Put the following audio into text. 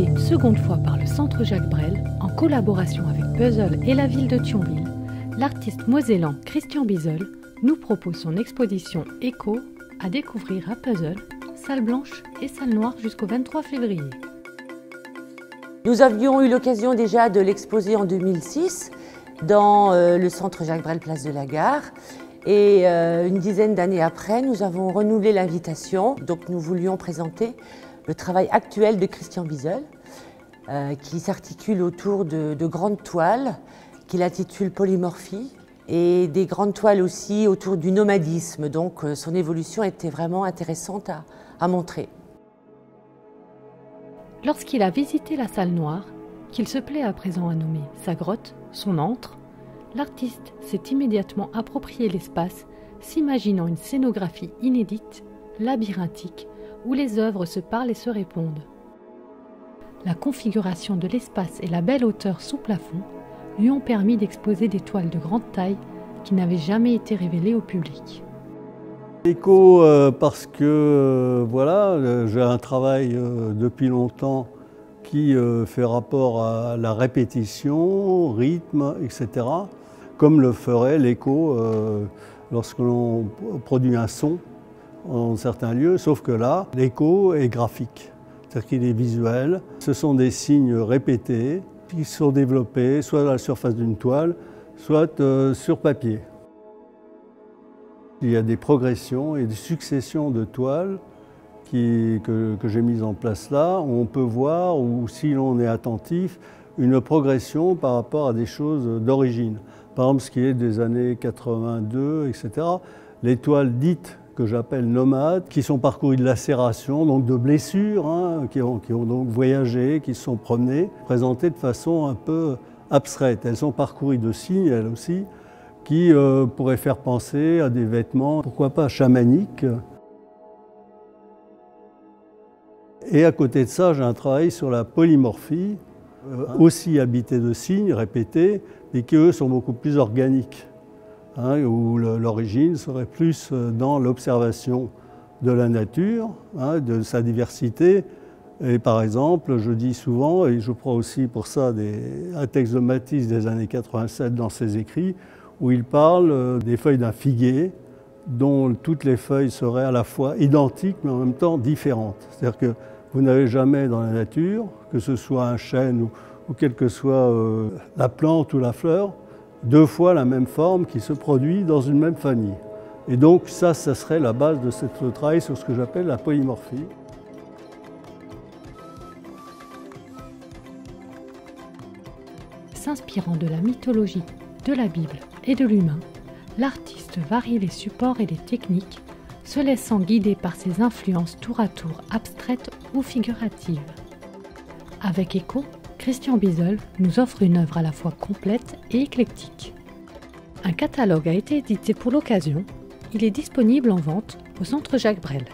Invité une seconde fois par le Centre Jacques Brel, en collaboration avec Puzzle et la ville de Thionville, l'artiste mosellan Christian Bizel nous propose son exposition Écho à découvrir à Puzzle, salle blanche et salle noire jusqu'au 23 février. Nous avions eu l'occasion déjà de l'exposer en 2006 dans le Centre Jacques Brel, place de la Gare. Et une dizaine d'années après, nous avons renouvelé l'invitation. Donc nous voulions présenter le travail actuel de Christian Bizel, qui s'articule autour de grandes toiles qu'il intitule Polymorphie, et des grandes toiles aussi autour du nomadisme. Donc son évolution était vraiment intéressante à montrer. Lorsqu'il a visité la salle noire, qu'il se plaît à présent à nommer sa grotte, son antre, l'artiste s'est immédiatement approprié l'espace, s'imaginant une scénographie inédite, labyrinthique, où les œuvres se parlent et se répondent. La configuration de l'espace et la belle hauteur sous plafond lui ont permis d'exposer des toiles de grande taille qui n'avaient jamais été révélées au public. Écho parce que voilà, j'ai un travail depuis longtemps qui fait rapport à la répétition, rythme, etc. Comme le ferait l'écho lorsque l'on produit un son en certains lieux, sauf que là, l'écho est graphique, c'est-à-dire qu'il est visuel. Ce sont des signes répétés qui sont développés soit à la surface d'une toile, soit sur papier. Il y a des progressions et des successions de toiles que j'ai mises en place là. On peut voir, ou si l'on est attentif, une progression par rapport à des choses d'origine. Par exemple, ce qui est des années 82, etc. Les toiles dites que j'appelle nomades, qui sont parcourues de lacérations, donc de blessures, hein, qui ont donc voyagé, qui se sont promenées, présentées de façon un peu abstraite. Elles sont parcourues de signes, elles aussi, qui pourraient faire penser à des vêtements, pourquoi pas chamaniques. Et à côté de ça, j'ai un travail sur la polymorphie, aussi habité de signes répétés, mais qui eux sont beaucoup plus organiques, hein, où l'origine serait plus dans l'observation de la nature, hein, de sa diversité. Et par exemple, je dis souvent, et je prends aussi pour ça un texte de Matisse des années 87 dans ses écrits, où il parle des feuilles d'un figuier, dont toutes les feuilles seraient à la fois identiques, mais en même temps différentes. C'est-à-dire que vous n'avez jamais dans la nature, que ce soit un chêne ou quelle que soit la plante ou la fleur, deux fois la même forme qui se produit dans une même famille. Et donc ça serait la base de ce travail sur ce que j'appelle la polymorphie. S'inspirant de la mythologie, de la Bible et de l'humain, l'artiste varie les supports et les techniques, se laissant guider par ses influences tour à tour abstraites ou figuratives. Avec Écho, Christian Bizel nous offre une œuvre à la fois complète et éclectique. Un catalogue a été édité pour l'occasion. Il est disponible en vente au Centre Jacques Brel.